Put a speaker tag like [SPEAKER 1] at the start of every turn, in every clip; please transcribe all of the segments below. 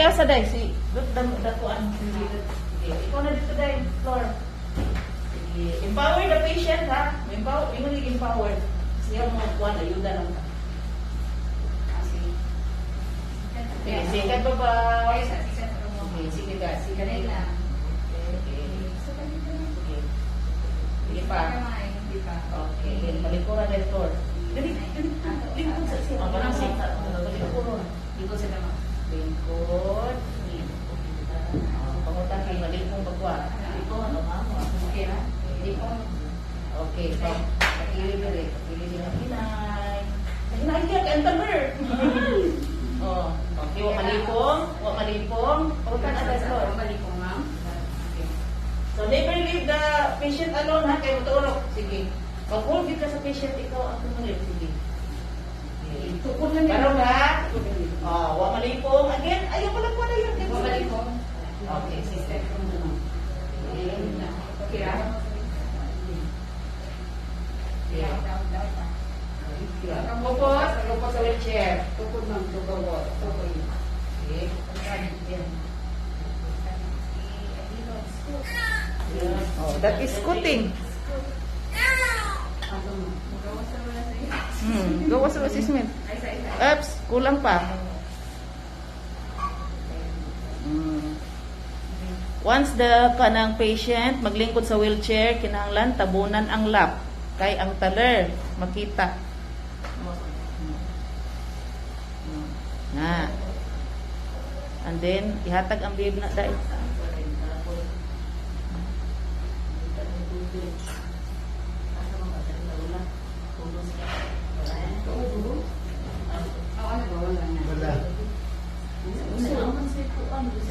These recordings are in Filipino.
[SPEAKER 1] Kaya sa day, si datuan. Sige. Ikaw na dito day, floor. Sige. Empower the patient, ha? Empower, yung empower. Siya mo kuwan, ayuda lang ka. Sige. Sige, bye-bye. Sige, guys. Sige na. Okay. Sige pa. Okay. Malikuran na ito. Lingkod sa siya. Parang sita. Lingkod sa naman. Lingkod. Pangutan kayo. Malingkong bagwa. Lingkod. Okay na? Lingkod. Okay. Pakili mo rin. Pakili mo ng hinay. Hinay ka. Kantamer. Okay. Huwag malipong. Huwag malipong. Pangutan na ito. Huwag malipong, ma'am. So, never leave the patient alone, ha? Kayo matulog. Sige. Pag-hold ka sa patient, ikaw ang tumalip. Sige. Tukod na nila. Parang ha? Huwag malipong. Again, ayaw pala po na yun. Huwag malipong. Okay, sister. Okay, ha? Kupos. Kupos sa wheelchair. Tukod ng tukod. Tukod. Okay. Oh, that is scooting. Gawas sa assessment. Oops, kulang pa. Once the kanang patient maglingkod sa wheelchair, kinahanglan tabunan ang lap kay ang taler makita. Na. And then ihatag ang bib na dai.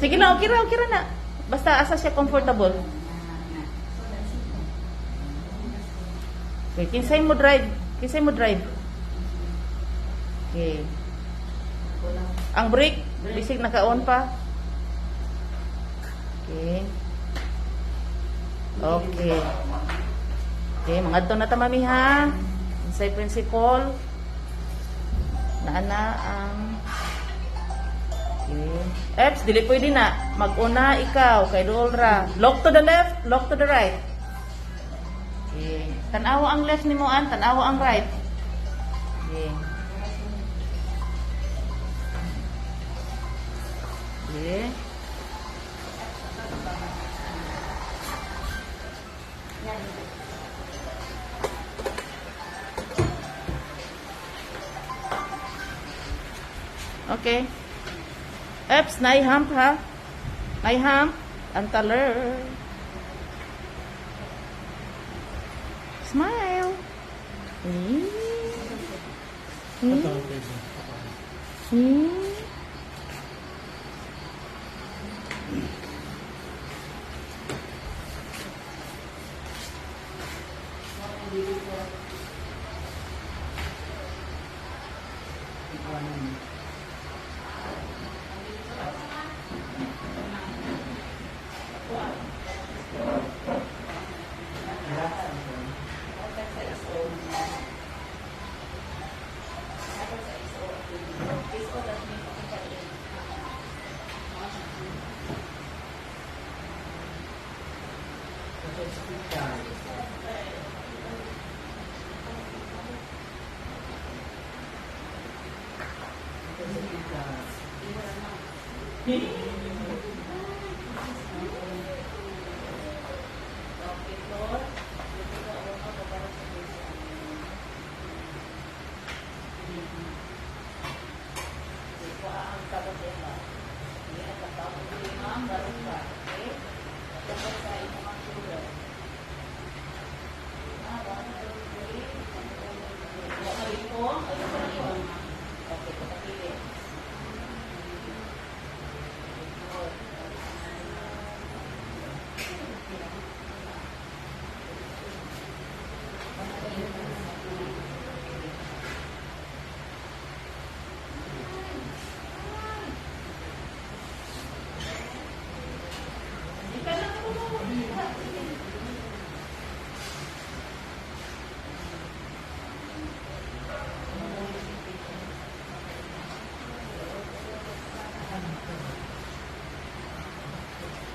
[SPEAKER 1] Sige na, okay na. Basta asa siya comfortable. Okay, kinsay mo drive. Okay. Ang brake, bisig naka-on pa. Okay. Okay. Okay, mangadto na ta mami ha. Inside principal. Naana ang okay. Eps, dili pwede na. Mag-una ikaw kay Dolra. Lock to the left, lock to the right. Okay. Tanawa ang left ni mo an, tanawa ang right. Okay. Okay. Okay. Eps, naihump ha. Naihump. Ang taler. Smile.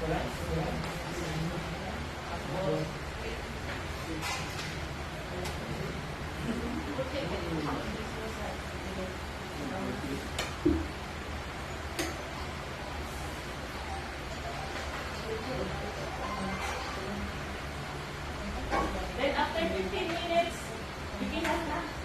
[SPEAKER 1] Then after 15 minutes, bigyan na.